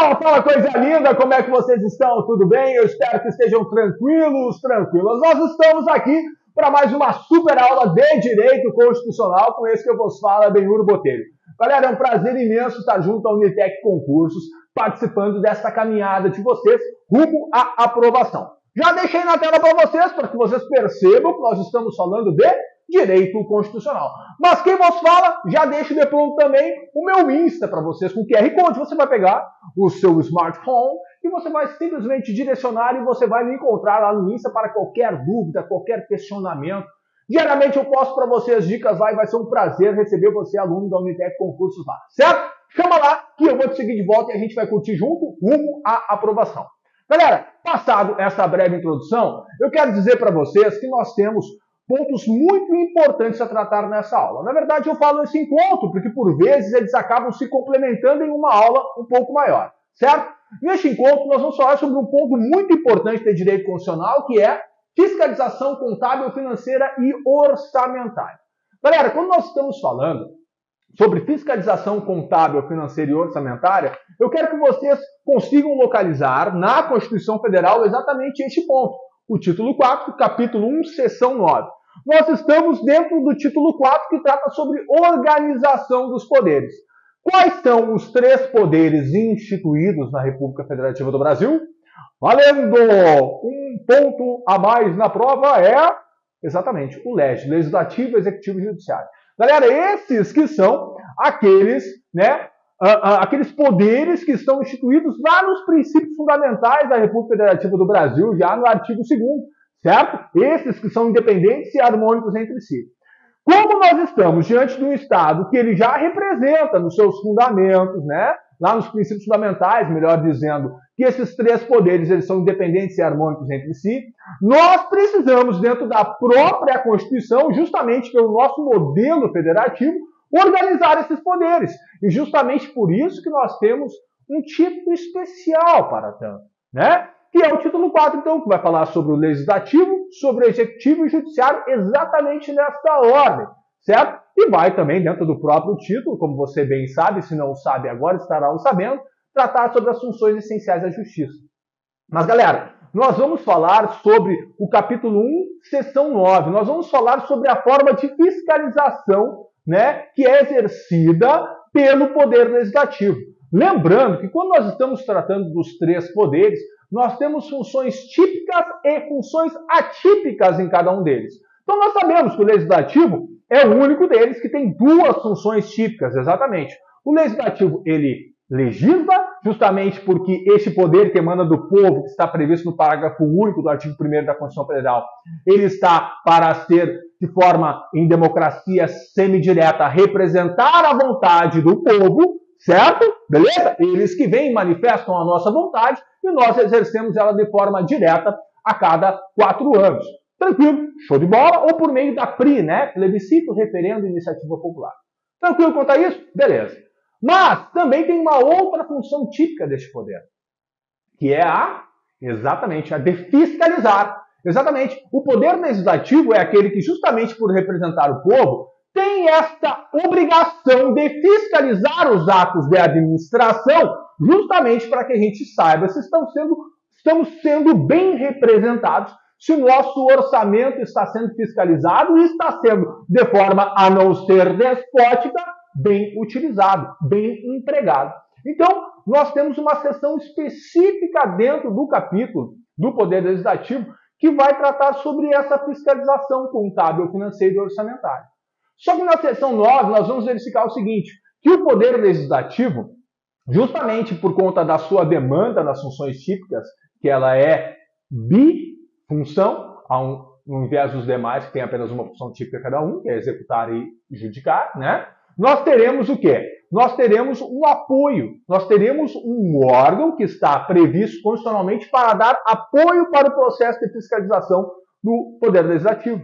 Fala, fala, coisa linda, como é que vocês estão? Tudo bem? Eu espero que estejam tranquilos, tranquilas. Nós estamos aqui para mais uma super aula de Direito Constitucional com esse que eu vos falo, Benhur Botelho. Galera, é um prazer imenso estar junto à Unitec Concursos, participando desta caminhada de vocês rumo à aprovação. Já deixei na tela para vocês, para que vocês percebam que nós estamos falando de Direito Constitucional. Mas quem vos fala, já deixo de pronto também o meu Insta para vocês com QR Code. Você vai pegar o seu smartphone e você vai simplesmente direcionar e você vai me encontrar lá no Insta para qualquer dúvida, qualquer questionamento. Diariamente eu posto para vocês dicas lá e vai ser um prazer receber você, aluno da Unitec Concursos lá, certo? Chama lá que eu vou te seguir de volta e a gente vai curtir junto rumo à aprovação. Galera, passado essa breve introdução, eu quero dizer para vocês que nós temos pontos muito importantes a tratar nessa aula. Na verdade, eu falo nesse encontro porque, por vezes, eles acabam se complementando em uma aula um pouco maior, certo? Neste encontro, nós vamos falar sobre um ponto muito importante de direito constitucional, que é fiscalização contábil, financeira e orçamentária. Galera, quando nós estamos falando sobre fiscalização contábil, financeira e orçamentária, eu quero que vocês consigam localizar na Constituição Federal exatamente este ponto. O título 4, capítulo 1, seção 9. Nós estamos dentro do título 4, que trata sobre organização dos poderes. Quais são os três poderes instituídos na República Federativa do Brasil? Valendo! Um ponto a mais na prova é, exatamente, o Legislativo, Executivo e Judiciário. Galera, esses que são aqueles, aqueles poderes que estão instituídos lá nos princípios fundamentais da República Federativa do Brasil, já no artigo 2º, certo? Esses que são independentes e harmônicos entre si. Como nós estamos diante de um Estado que ele já representa nos seus fundamentos, lá nos princípios fundamentais, melhor dizendo, que esses três poderes eles são independentes e harmônicos entre si, nós precisamos, dentro da própria Constituição, justamente pelo nosso modelo federativo, organizar esses poderes. E justamente por isso que nós temos um título especial para tanto, que é o título 4, então, que vai falar sobre o Legislativo, sobre o Executivo e o Judiciário, exatamente nesta ordem, certo? E vai também, dentro do próprio título, como você bem sabe, se não sabe agora, estará o sabendo, tratar sobre as funções essenciais da Justiça. Mas, galera, nós vamos falar sobre o capítulo 1, seção 9. Nós vamos falar sobre a forma de fiscalização que é exercida pelo Poder Legislativo. Lembrando que quando nós estamos tratando dos três poderes, nós temos funções típicas e funções atípicas em cada um deles. Então nós sabemos que o Legislativo é o único deles que tem duas funções típicas, exatamente. O Legislativo, ele legisla, justamente porque este poder que emana do povo, que está previsto no parágrafo único do artigo 1º da Constituição Federal, ele está para ser, de forma em democracia semidireta, representar a vontade do povo, certo? Beleza? Eles que vêm manifestam a nossa vontade e nós exercemos ela de forma direta a cada 4 anos. Tranquilo? Show de bola? Ou por meio da PRI, Plebiscito, Referendo e Iniciativa Popular. Tranquilo quanto a isso? Beleza. Mas também tem uma outra função típica deste poder, que é exatamente a de fiscalizar. Exatamente. O poder legislativo é aquele que, justamente por representar o povo, tem esta obrigação de fiscalizar os atos de administração, justamente para que a gente saiba se estamos sendo bem representados, se o nosso orçamento está sendo fiscalizado e está sendo, de forma a não ser despótica, bem utilizado, bem empregado. Então, nós temos uma seção específica dentro do capítulo do Poder Legislativo que vai tratar sobre essa fiscalização contábil, financeira e orçamentária. Só que na seção 9 nós vamos verificar o seguinte, que o Poder Legislativo, justamente por conta da sua demanda nas funções típicas, que ela é bifunção, ao invés dos demais, que tem apenas uma função típica cada um, que é executar e judicar, nós teremos o quê? Nós teremos um apoio, nós teremos um órgão que está previsto constitucionalmente para dar apoio para o processo de fiscalização do Poder Legislativo.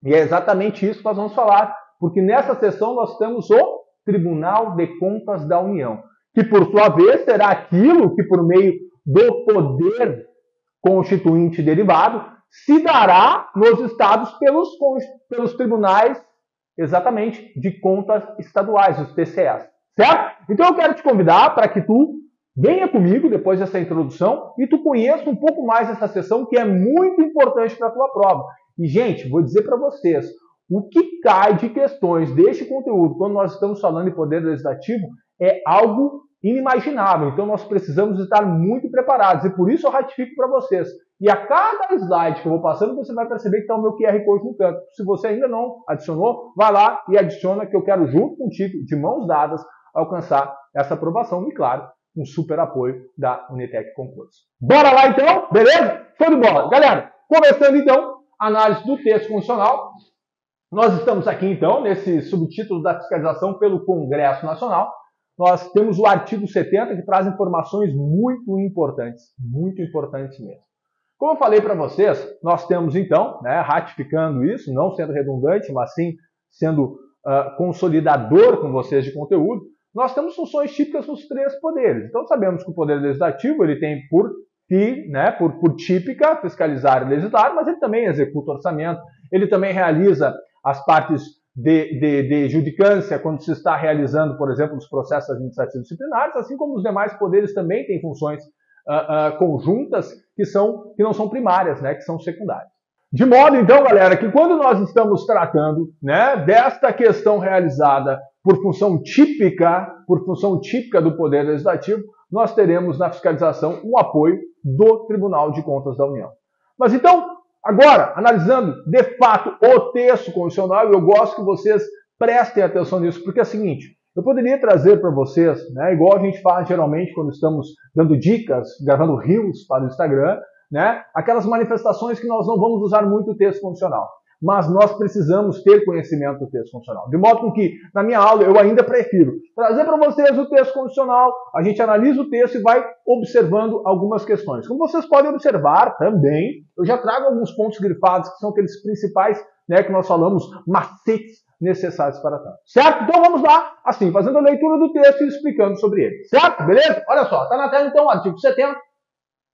E é exatamente isso que nós vamos falar, porque nessa sessão nós temos o Tribunal de Contas da União, que por sua vez será aquilo que por meio do poder constituinte derivado se dará nos estados pelos tribunais exatamente de contas estaduais, os TCEs, certo? Então eu quero te convidar para que tu venha comigo depois dessa introdução e tu conheça um pouco mais essa sessão que é muito importante para a tua prova. E, gente, vou dizer para vocês, o que cai de questões deste conteúdo, quando nós estamos falando em poder legislativo, é algo inimaginável. Então, nós precisamos estar muito preparados. E por isso eu ratifico para vocês. E a cada slide que eu vou passando, você vai perceber que está o meu QR Code no canto. Se você ainda não adicionou, vai lá e adiciona, que eu quero, junto contigo, de mãos dadas, alcançar essa aprovação. E, claro, um super apoio da Unitec Concurso. Bora lá, então? Beleza? Show de bola. Galera, começando, então, a análise do texto constitucional. Nós estamos aqui, então, nesse subtítulo da fiscalização pelo Congresso Nacional. Nós temos o artigo 70, que traz informações muito importantes mesmo. Como eu falei para vocês, nós temos, então, ratificando isso, não sendo redundante, mas sim sendo consolidador com vocês de conteúdo, nós temos funções típicas nos três poderes. Então, sabemos que o Poder Legislativo ele tem por típica fiscalizar e legislar, mas ele também executa orçamento, ele também realiza as partes de judicância quando se está realizando, por exemplo, os processos administrativos disciplinares, assim como os demais poderes também têm funções conjuntas que não são primárias, que são secundárias. De modo, então, galera, que quando nós estamos tratando desta questão realizada por função típica do Poder Legislativo, nós teremos na fiscalização o apoio do Tribunal de Contas da União. Mas então, agora, analisando de fato o texto constitucional, eu gosto que vocês prestem atenção nisso, porque é o seguinte, eu poderia trazer para vocês, igual a gente faz geralmente quando estamos dando dicas, gravando reels para o Instagram, aquelas manifestações que nós não vamos usar muito o texto constitucional. Mas nós precisamos ter conhecimento do texto constitucional. De modo com que, na minha aula, eu ainda prefiro trazer para vocês o texto constitucional, a gente analisa o texto e vai observando algumas questões. Como vocês podem observar também, eu já trago alguns pontos grifados, que são aqueles principais, que nós falamos, macetes necessários para tanto. Certo? Então vamos lá, assim, fazendo a leitura do texto e explicando sobre ele. Certo? Beleza? Olha só, está na tela então o artigo 70,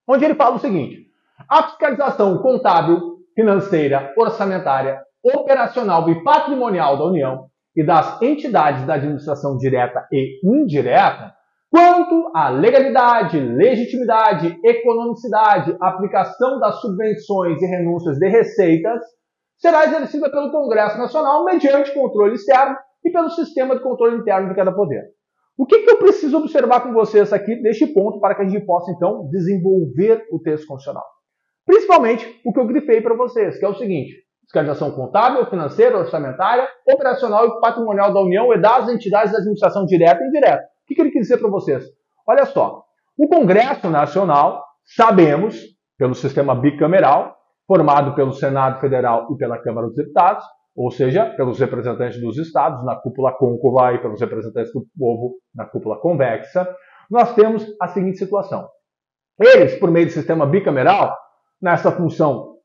onde ele fala o seguinte: a fiscalização contábil, financeira, orçamentária, operacional e patrimonial da União e das entidades da administração direta e indireta, quanto à legalidade, legitimidade, economicidade, aplicação das subvenções e renúncias de receitas, será exercida pelo Congresso Nacional mediante controle externo e pelo sistema de controle interno de cada poder. O que eu preciso observar com vocês aqui neste ponto para que a gente possa, então, desenvolver o texto constitucional? Principalmente o que eu grifei para vocês, que é o seguinte: fiscalização contábil, financeira, orçamentária, operacional e patrimonial da União e das entidades da administração direta e indireta. O que ele quis dizer para vocês? Olha só, o Congresso Nacional, sabemos, pelo sistema bicameral, formado pelo Senado Federal e pela Câmara dos Deputados, ou seja, pelos representantes dos estados na cúpula côncava e pelos representantes do povo na cúpula convexa, nós temos a seguinte situação. Eles, por meio do sistema bicameral, nessa função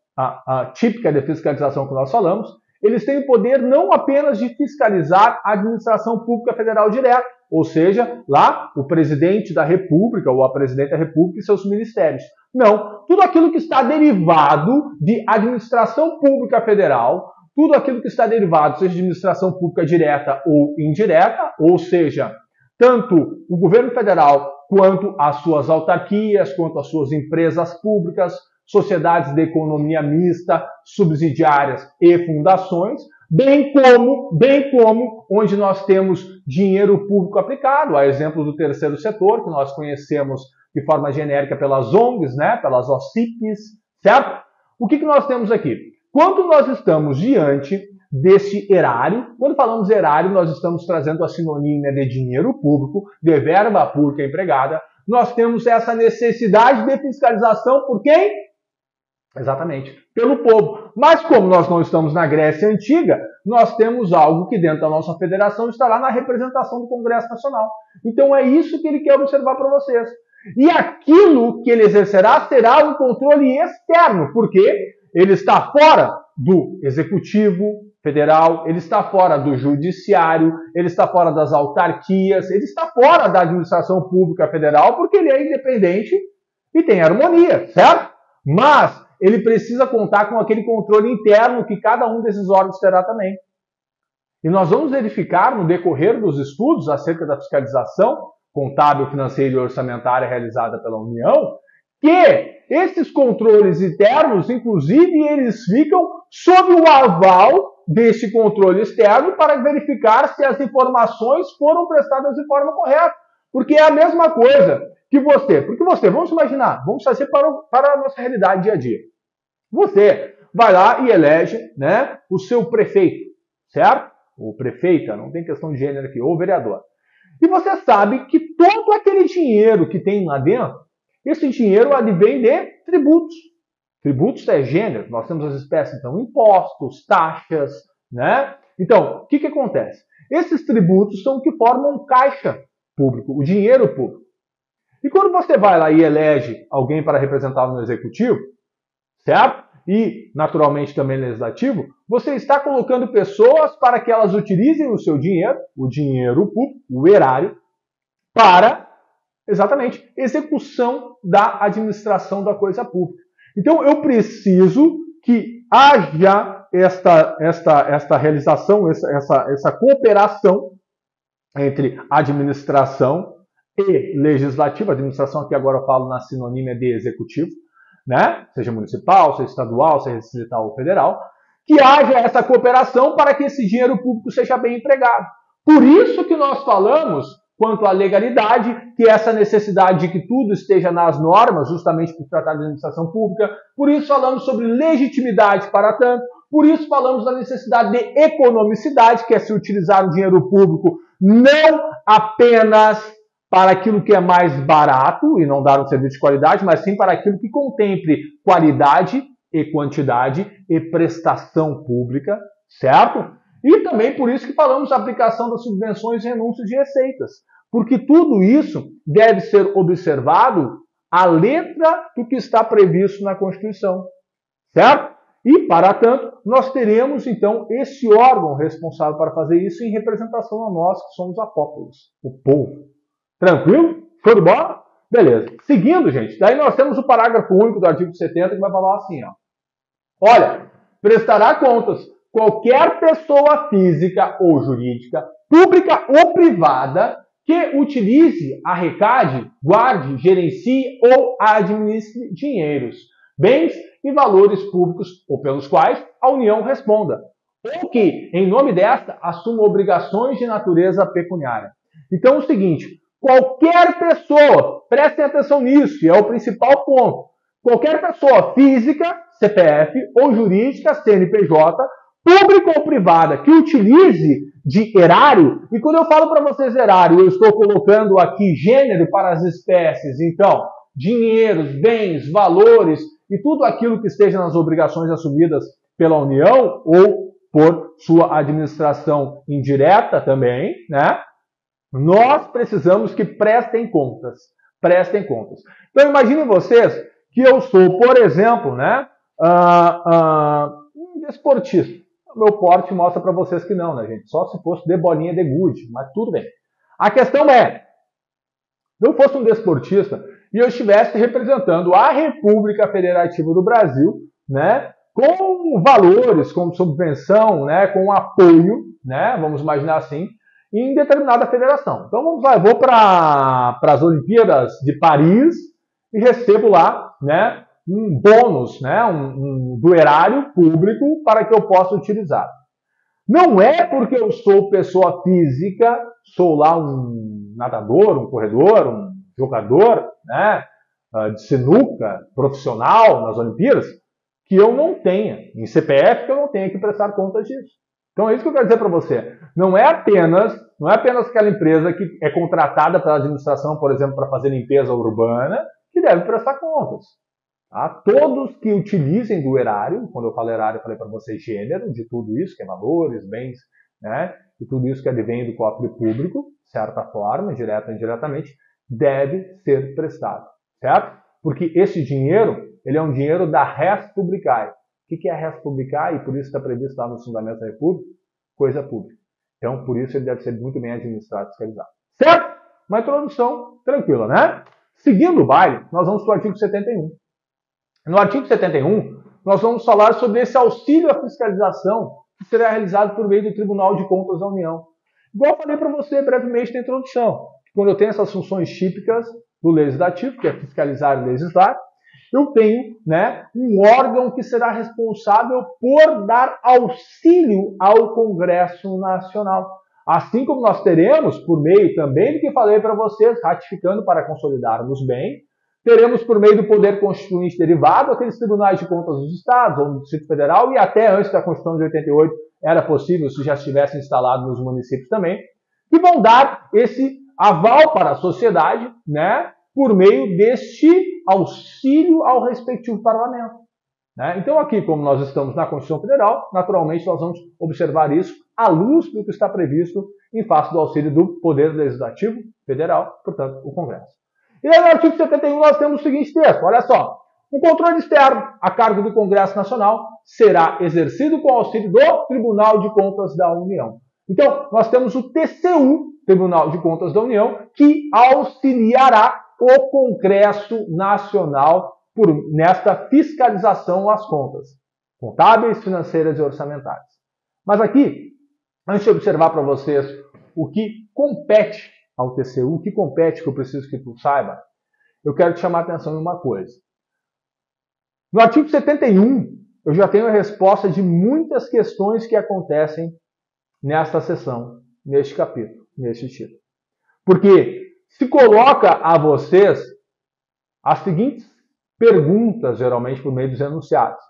típica de fiscalização que nós falamos, eles têm o poder não apenas de fiscalizar a administração pública federal direta, ou seja, lá o presidente da República ou a presidente da República e seus ministérios. Não, tudo aquilo que está derivado de administração pública federal, tudo aquilo que está derivado, seja de administração pública direta ou indireta, ou seja, tanto o governo federal quanto as suas autarquias, quanto as suas empresas públicas, sociedades de economia mista, subsidiárias e fundações, bem como onde nós temos dinheiro público aplicado, a exemplo do terceiro setor, que nós conhecemos de forma genérica pelas ONGs, pelas OCIPs, certo? O que nós temos aqui? Quando nós estamos diante desse erário, quando falamos erário, nós estamos trazendo a sinonímia de dinheiro público, de verba pública empregada, nós temos essa necessidade de fiscalização por quem? Exatamente, pelo povo. Mas como nós não estamos na Grécia Antiga, nós temos algo que dentro da nossa federação está lá na representação do Congresso Nacional. Então é isso que ele quer observar para vocês. E aquilo que ele exercerá será um controle externo, porque ele está fora do Executivo Federal, ele está fora do Judiciário, ele está fora das autarquias, ele está fora da administração pública federal, porque ele é independente e tem harmonia, certo? Mas ele precisa contar com aquele controle interno que cada um desses órgãos terá também. E nós vamos verificar no decorrer dos estudos acerca da fiscalização contábil, financeira e orçamentária realizada pela União, que esses controles internos, inclusive, eles ficam sob o aval deste controle externo para verificar se as informações foram prestadas de forma correta. Porque é a mesma coisa que você. Porque você, vamos imaginar, vamos fazer para a nossa realidade dia a dia. Você vai lá e elege, né, o seu prefeito, certo? Ou prefeita, não tem questão de gênero aqui, ou vereador. E você sabe que todo aquele dinheiro que tem lá dentro, esse dinheiro advém de tributos. Tributos é gênero, nós temos as espécies, então, impostos, taxas, né? Então, o que acontece? Esses tributos são o que formam um caixa público, o dinheiro público. E quando você vai lá e elege alguém para representá-lo no executivo, certo? E, naturalmente, também no legislativo, você está colocando pessoas para que elas utilizem o seu dinheiro, o dinheiro público, o erário, para, exatamente, execução da administração da coisa pública. Então, eu preciso que haja esta realização, essa cooperação entre administração e legislativo. Administração aqui agora eu falo na sinonímia de executivo, né? Seja municipal, seja estadual, seja distrital ou federal, que haja essa cooperação para que esse dinheiro público seja bem empregado. Por isso que nós falamos, quanto à legalidade, que essa necessidade de que tudo esteja nas normas, justamente por tratar de administração pública, por isso falamos sobre legitimidade para tanto, por isso falamos da necessidade de economicidade, que é se utilizar o dinheiro público não apenas para aquilo que é mais barato e não dar um serviço de qualidade, mas sim para aquilo que contemple qualidade e quantidade e prestação pública, certo? E também por isso que falamos da aplicação das subvenções e renúncias de receitas, porque tudo isso deve ser observado à letra do que está previsto na Constituição, certo? E, para tanto, nós teremos, então, esse órgão responsável para fazer isso em representação a nós, que somos a populace, o povo. Tranquilo? Show de bola? Beleza. Seguindo, gente, daí nós temos o parágrafo único do artigo 70 que vai falar assim, ó. Olha, prestará contas qualquer pessoa física ou jurídica, pública ou privada, que utilize, arrecade, guarde, gerencie ou administre dinheiros, bens e valores públicos ou pelos quais a União responda, ou que, em nome desta, assuma obrigações de natureza pecuniária. Então é o seguinte, qualquer pessoa, prestem atenção nisso, é o principal ponto, qualquer pessoa física, CPF, ou jurídica, CNPJ, pública ou privada, que utilize de erário, e quando eu falo para vocês erário, eu estou colocando aqui gênero para as espécies, então, dinheiros, bens, valores, e tudo aquilo que esteja nas obrigações assumidas pela União, ou por sua administração indireta também, né? Nós precisamos que prestem contas. Prestem contas. Então, imaginem vocês que eu sou, por exemplo, né, um desportista. O meu porte mostra para vocês que não, né, gente? Só se fosse de bolinha de gude, mas tudo bem. A questão é, se eu fosse um desportista e eu estivesse representando a República Federativa do Brasil, né, com valores, com subvenção, né, com apoio, né, vamos imaginar assim, em determinada federação. Então vamos lá, eu vou para as Olimpíadas de Paris e recebo lá, né, um bônus, né, do erário público para que eu possa utilizar. Não é porque eu sou pessoa física, sou lá um nadador, um corredor, um jogador, né, de sinuca profissional nas Olimpíadas, que eu não tenha, em CPF, que eu não tenha que prestar contas disso. Então é isso que eu quero dizer para você. Não é apenas aquela empresa que é contratada pela administração, por exemplo, para fazer limpeza urbana, que deve prestar contas. Tá? Todos que utilizem do erário, quando eu falo erário, eu falei para vocês gênero de tudo isso, que é valores, bens, né, e tudo isso que advém do cofre público, de certa forma, direta ou indiretamente, deve ser prestado, certo? Porque esse dinheiro, ele é um dinheiro da res publicae. O que é a res publicae? E por isso está previsto lá nos Fundamentos da República, coisa pública. Então, por isso ele deve ser muito bem administrado e fiscalizado. Certo? Uma introdução tranquila, né? Seguindo o baile, nós vamos para o artigo 71. No artigo 71, nós vamos falar sobre esse auxílio à fiscalização que será realizado por meio do Tribunal de Contas da União. Igual eu falei para você brevemente na introdução. Quando eu tenho essas funções típicas do legislativo, que é fiscalizar e legislar, eu tenho, né, um órgão que será responsável por dar auxílio ao Congresso Nacional. Assim como nós teremos, por meio também do que falei para vocês, ratificando para consolidarmos bem, teremos por meio do Poder Constituinte derivado aqueles tribunais de contas dos estados ou do Distrito Federal, e até antes da Constituição de 88 era possível se já estivesse instalado nos municípios também, que vão dar esse aval para a sociedade, né, por meio deste auxílio ao respectivo parlamento. Né? Então aqui, como nós estamos na Constituição Federal, naturalmente nós vamos observar isso à luz do que está previsto em face do auxílio do Poder Legislativo Federal, portanto, o Congresso. E aí no artigo 71 nós temos o seguinte texto, olha só. O controle externo a cargo do Congresso Nacional será exercido com o auxílio do Tribunal de Contas da União. Então, nós temos o TCU, Tribunal de Contas da União, que auxiliará o Congresso Nacional nesta fiscalização às contas contábeis, financeiras e orçamentárias. Mas aqui, antes de observar para vocês o que compete ao TCU, o que compete que eu preciso que tu saiba, eu quero te chamar a atenção em uma coisa. No artigo 71, eu já tenho a resposta de muitas questões que acontecem nesta seção, neste capítulo, neste título. Porque se coloca a vocês as seguintes perguntas, geralmente por meio dos enunciados,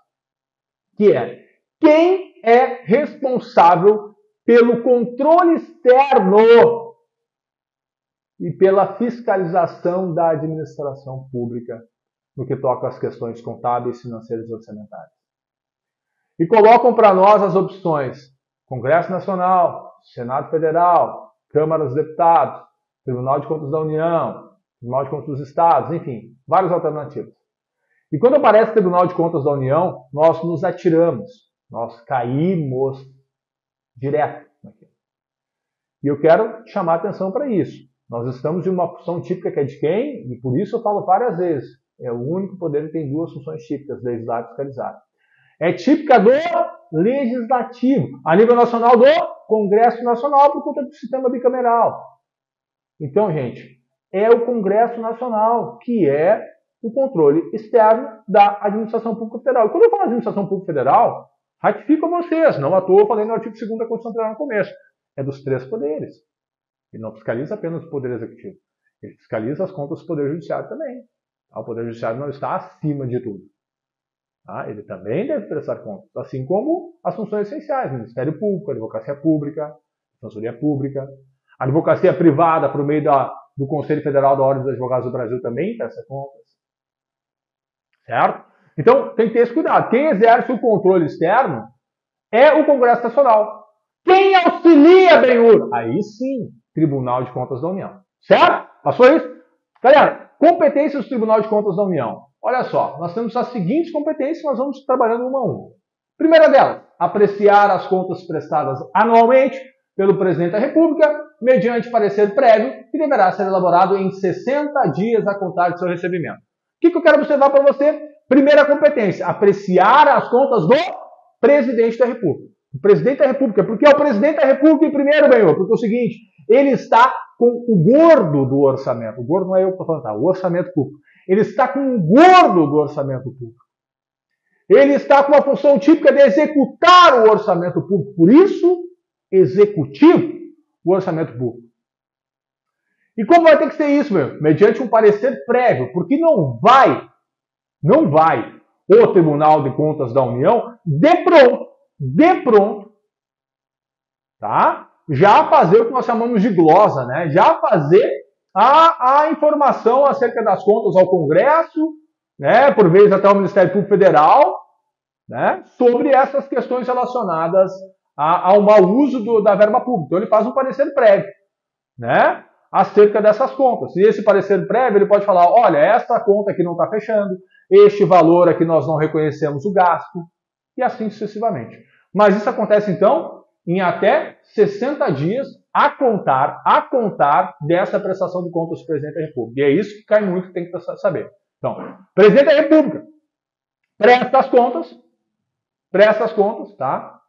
que é: quem é responsável pelo controle externo e pela fiscalização da administração pública no que toca às questões contábeis, financeiras e orçamentárias? E colocam para nós as opções: Congresso Nacional, Senado Federal, Câmara dos Deputados, Tribunal de Contas da União, Tribunal de Contas dos Estados, enfim, várias alternativas. E quando aparece o Tribunal de Contas da União, nós nos atiramos, nós caímos direto naquilo. E eu quero chamar a atenção para isso. Nós estamos em uma função típica que é de quem? E por isso eu falo várias vezes. É o único poder que tem duas funções típicas, legislar e fiscalizar. É típica do legislativo, a nível nacional do Congresso Nacional, por conta do sistema bicameral. Então, gente, é o Congresso Nacional que é o controle externo da administração pública federal. E quando eu falo administração pública federal, ratifico a vocês, não à toa eu falei no artigo 2º da Constituição Federal no começo. É dos três poderes. Ele não fiscaliza apenas o Poder Executivo. Ele fiscaliza as contas do Poder Judiciário também. O Poder Judiciário não está acima de tudo. Ele também deve prestar contas, assim como as funções essenciais, Ministério Público, Advocacia Pública, Defensoria Pública, a advocacia privada, por meio do Conselho Federal da Ordem dos Advogados do Brasil, também presta contas. Certo? Então, tem que ter esse cuidado. Quem exerce o controle externo é o Congresso Nacional. Quem auxilia, Benhur? Aí sim, Tribunal de Contas da União. Certo? Passou isso? Galera, competências do Tribunal de Contas da União. Olha só, nós temos as seguintes competências, nós vamos trabalhando uma a uma. Primeira delas, apreciar as contas prestadas anualmente pelo Presidente da República, mediante parecer prévio, que deverá ser elaborado em 60 dias a contar de seu recebimento. O que eu quero observar para você? Primeira competência, apreciar as contas do Presidente da República. O Presidente da República, porque é o Presidente da República em primeiro, Benhor, porque é o seguinte, ele está com o gordo do orçamento. O gordo não é eu que estou falando, tá? O orçamento público. Ele está com o gordo do orçamento público. Ele está com a função típica de executar o orçamento público. Por isso, executivo o orçamento público. E como vai ter que ser isso, meu? Mediante um parecer prévio, porque não vai o Tribunal de Contas da União, de pronto, tá? Já fazer o que nós chamamos de glosa, né? Já fazer a informação acerca das contas ao Congresso, né? Por vezes até ao Ministério Público Federal, né? Sobre essas questões relacionadas ao mau uso da verba pública. Então ele faz um parecer prévio, né? Acerca dessas contas. E esse parecer prévio, ele pode falar, olha, essa conta aqui não está fechando, este valor aqui nós não reconhecemos o gasto, e assim sucessivamente. Mas isso acontece, então, em até 60 dias a contar dessa prestação de contas do Presidente da República. E é isso que cai muito, que tem que saber. Então, Presidente da República presta as contas, tá?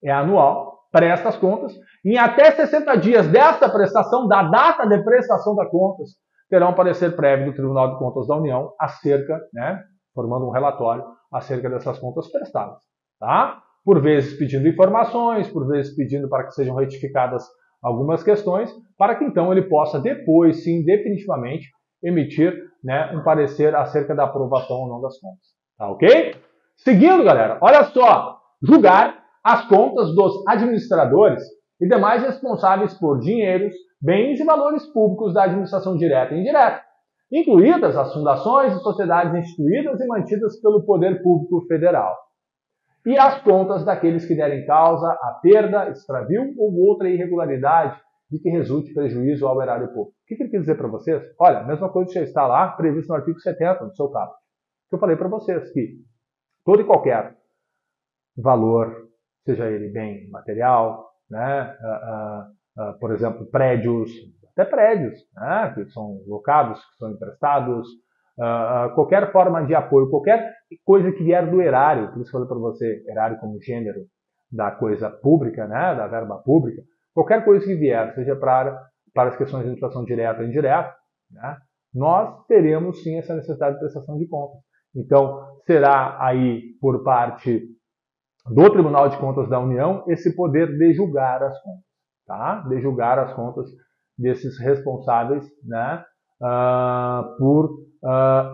É anual. presta as contas, em até 60 dias desta prestação, da data de prestação das contas, terá um parecer prévio do Tribunal de Contas da União acerca, né, formando um relatório acerca dessas contas prestadas. Tá? Por vezes pedindo informações, por vezes pedindo para que sejam retificadas algumas questões, para que então ele possa depois, sim, definitivamente, emitir, né, um parecer acerca da aprovação ou não das contas. Tá ok? Seguindo, galera, olha só, julgar as contas dos administradores e demais responsáveis por dinheiros, bens e valores públicos da administração direta e indireta, incluídas as fundações e sociedades instituídas e mantidas pelo Poder Público Federal, e as contas daqueles que derem causa a perda, extravio ou outra irregularidade de que resulte prejuízo ao erário público. O que ele quer dizer para vocês? Olha, a mesma coisa que já está lá, previsto no artigo 70 do seu caput, que eu falei para vocês, que todo e qualquer valor, seja ele bem material, né, por exemplo, prédios, até prédios, né, que são locados, que são emprestados, qualquer forma de apoio, qualquer coisa que vier do erário, por isso eu falei para você, erário como gênero da coisa pública, né, da verba pública, qualquer coisa que vier, seja para as questões de administração direta ou indireta, né, nós teremos sim essa necessidade de prestação de contas. Então, será aí por parte do Tribunal de Contas da União esse poder de julgar as contas, tá? De julgar as contas desses responsáveis, né, por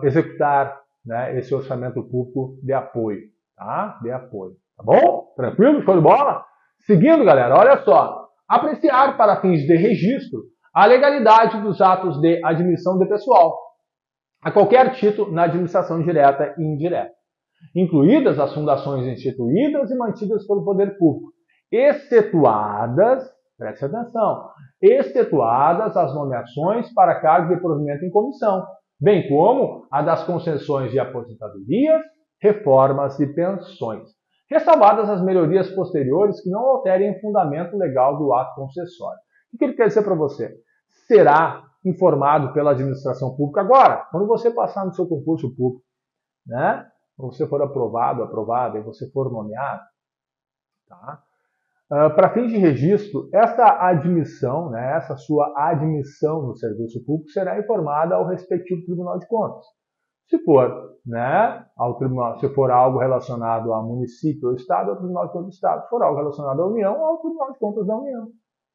executar, né, esse orçamento público de apoio, tá? De apoio, tá bom? Tranquilo? Show de bola? Seguindo, galera, olha só. Apreciar para fins de registro a legalidade dos atos de admissão de pessoal a qualquer título na administração direta e indireta, incluídas as fundações instituídas e mantidas pelo poder público, excetuadas, preste atenção, excetuadas as nomeações para cargo de provimento em comissão, bem como a das concessões de aposentadorias, reformas e pensões, ressalvadas as melhorias posteriores que não alterem o fundamento legal do ato concessório. O que ele quer dizer para você? Será informado pela administração pública agora, quando você passar no seu concurso público, né? Você for aprovado, aprovada, e você for nomeado, tá? Para fins de registro, essa admissão, né, essa sua admissão no serviço público será informada ao respectivo Tribunal de Contas. Se for, né, ao tribunal, se for algo relacionado a município ou estado, ao Tribunal de Contas do Estado. Se for algo relacionado à União, ao Tribunal de Contas da União.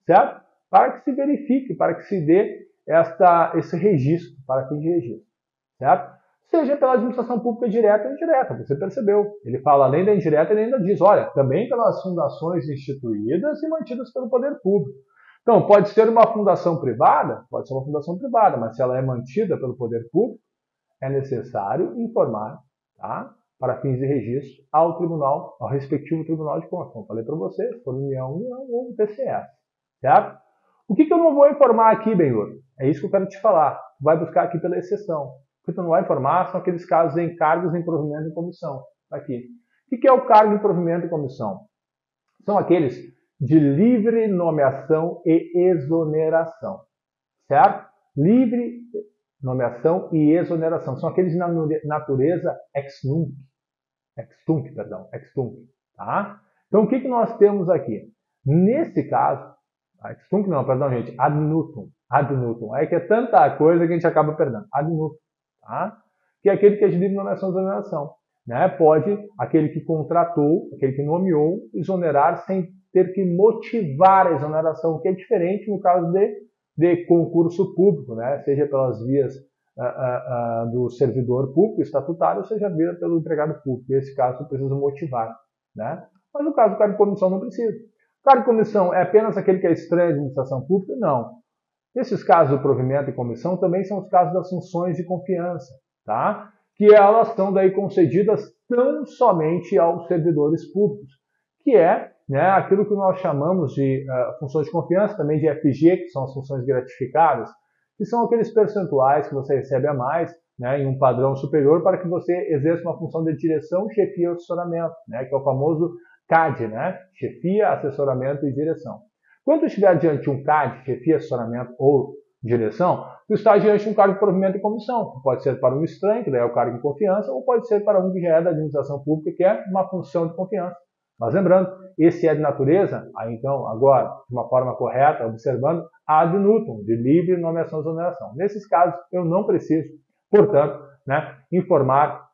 Certo? Para que se verifique, para que se dê esse registro, para fins de registro. Certo? Seja pela administração pública direta ou indireta, você percebeu. Ele fala, além da indireta, ele ainda diz, olha, também pelas fundações instituídas e mantidas pelo poder público. Então, pode ser uma fundação privada? Pode ser uma fundação privada, mas se ela é mantida pelo poder público, é necessário informar, tá, para fins de registro ao tribunal, ao respectivo Tribunal de Contas. Como falei para você, se for União ou TCS. Certo? O que eu não vou informar aqui, Benhur? É isso que eu quero te falar. Vai buscar aqui pela exceção. O que tu não vai informar são aqueles casos de encargos em provimento em comissão. Aqui. O que é o cargo em provimento em comissão? São aqueles de livre nomeação e exoneração. Certo? Livre nomeação e exoneração. São aqueles de natureza ex nunc. Tá? Então, o que nós temos aqui? Nesse caso, ex nunc não, perdão, gente, ad nutum. Ad nutum. É que é tanta coisa que a gente acaba perdendo. Ad nutum. Tá? Que é aquele que é de livre nomeação e exoneração. Né? Pode, aquele que contratou, aquele que nomeou, exonerar sem ter que motivar a exoneração, o que é diferente no caso de concurso público, né? Seja pelas vias do servidor público estatutário, seja via pelo empregado público. Nesse caso, precisa motivar. Né? Mas no caso do cargo de comissão, não precisa. O cargo de comissão é apenas aquele que é estranho à administração pública? Não. Esses casos do provimento e comissão também são os casos das funções de confiança, tá? Que elas são daí concedidas tão somente aos servidores públicos, que é, né, aquilo que nós chamamos de funções de confiança, também de FG, que são as funções gratificadas, que são aqueles percentuais que você recebe a mais, né, em um padrão superior para que você exerça uma função de direção, chefia e assessoramento, né, que é o famoso CAD, né, chefia, assessoramento e direção. Quando estiver diante de um CAD, chefia, assessoramento ou direção, tu está diante de um cargo de provimento e comissão, que pode ser para um estranho, que daí é o cargo de confiança, ou pode ser para um que já é da administração pública, que é uma função de confiança. Mas lembrando, esse é de natureza, aí então, agora, de uma forma correta, observando, ad nutum, de livre nomeação e exoneração. Nesses casos, eu não preciso, portanto, informar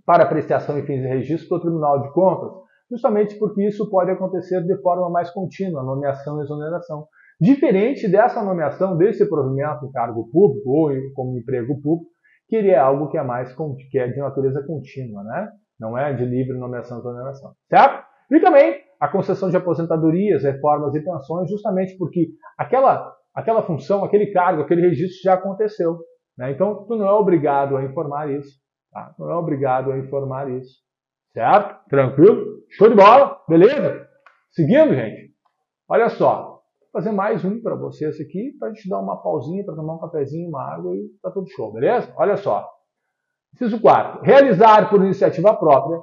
para apreciação e fins de registro para o Tribunal de Contas, justamente porque isso pode acontecer de forma mais contínua, nomeação e exoneração. Diferente dessa nomeação, desse provimento em cargo público ou como emprego público, que ele é algo que é de natureza contínua, né? Não é de livre nomeação e exoneração, certo? E também a concessão de aposentadorias, reformas e pensões, justamente porque aquela função, aquele cargo, aquele registro já aconteceu, né? Então, tu não é obrigado a informar isso, tá? Não é obrigado a informar isso, certo? Tranquilo? Show de bola? Beleza? Seguindo, gente. Olha só. Vou fazer mais um para vocês aqui, para a gente dar uma pausinha, para tomar um cafezinho, uma água e tá tudo show, beleza? Olha só. Inciso 4. Realizar por iniciativa própria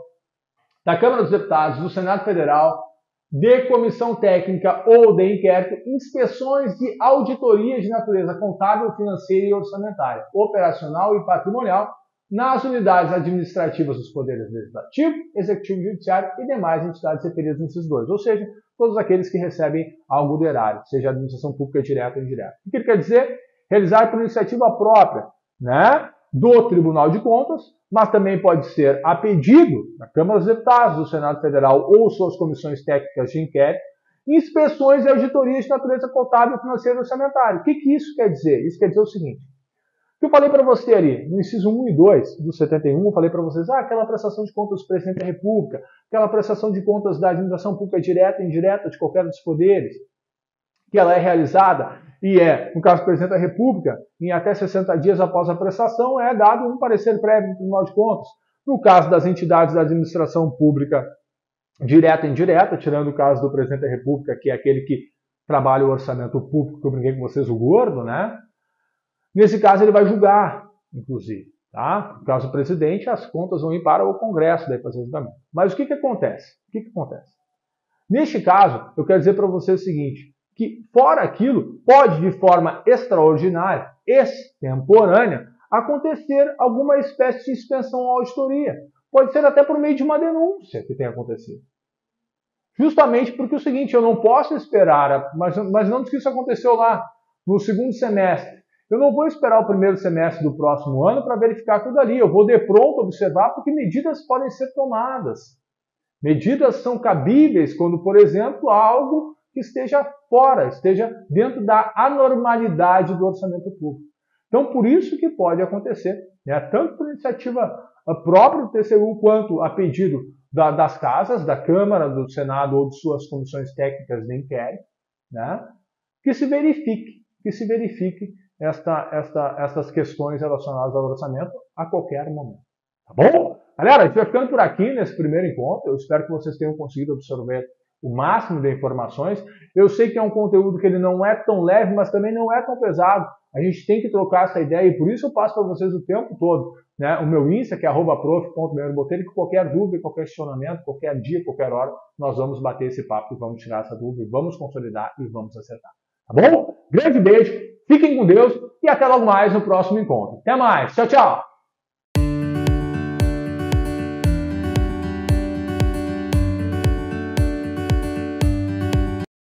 da Câmara dos Deputados, do Senado Federal, de comissão técnica ou de inquérito, inspeções de auditoria de natureza contábil, financeira e orçamentária, operacional e patrimonial, nas unidades administrativas dos poderes legislativo, executivo e judiciário e demais entidades referidas nesses dois, ou seja, todos aqueles que recebem algo do erário, seja a administração pública direta ou indireta. O que ele quer dizer? Realizar por iniciativa própria, né, do Tribunal de Contas, mas também pode ser a pedido da Câmara dos Deputados, do Senado Federal ou suas comissões técnicas de inquérito, inspeções e auditorias de natureza contábil, financeira e orçamentária. O que isso quer dizer? Isso quer dizer o seguinte: eu falei para você ali, no inciso 1 e 2 do 71, eu falei para vocês, aquela prestação de contas do Presidente da República, aquela prestação de contas da administração pública direta e indireta de qualquer dos poderes, que ela é realizada e no caso do Presidente da República, em até 60 dias após a prestação, é dado um parecer prévio do Tribunal de Contas. No caso das entidades da administração pública direta e indireta, tirando o caso do Presidente da República, que é aquele que trabalha o orçamento público, que eu brinquei com vocês, o gordo, né? Nesse caso, ele vai julgar, inclusive. Tá? No caso do presidente, as contas vão ir para o Congresso daí fazer o julgamento. Mas o que acontece? Neste caso, eu quero dizer para você o seguinte, que fora aquilo, pode de forma extraordinária, extemporânea, acontecer alguma espécie de suspensão à auditoria. Pode ser até por meio de uma denúncia que tenha acontecido. Justamente porque é o seguinte, eu não posso esperar, mas não que isso aconteceu lá no segundo semestre. Eu não vou esperar o primeiro semestre do próximo ano para verificar tudo ali. Eu vou de pronto observar porque medidas podem ser tomadas. Medidas são cabíveis quando, por exemplo, algo que esteja fora, esteja dentro da anormalidade do orçamento público. Então, por isso que pode acontecer, né? Tanto por iniciativa própria do TCU quanto a pedido das casas, da Câmara, do Senado ou de suas comissões técnicas de inquérito, né? Que se verifique estas questões relacionadas ao orçamento a qualquer momento. Tá bom? Galera, a gente vai ficando por aqui nesse primeiro encontro. Eu espero que vocês tenham conseguido absorver o máximo de informações. Eu sei que é um conteúdo que ele não é tão leve, mas também não é tão pesado. A gente tem que trocar essa ideia e por isso eu passo para vocês o tempo todo, né? O meu Insta, que é @prof.benhurbotelho, que qualquer dúvida, qualquer questionamento, qualquer dia, qualquer hora, nós vamos bater esse papo e vamos tirar essa dúvida, vamos consolidar e vamos acertar. Tá bom? Grande beijo, fiquem com Deus e até logo mais no próximo encontro. Até mais, tchau, tchau!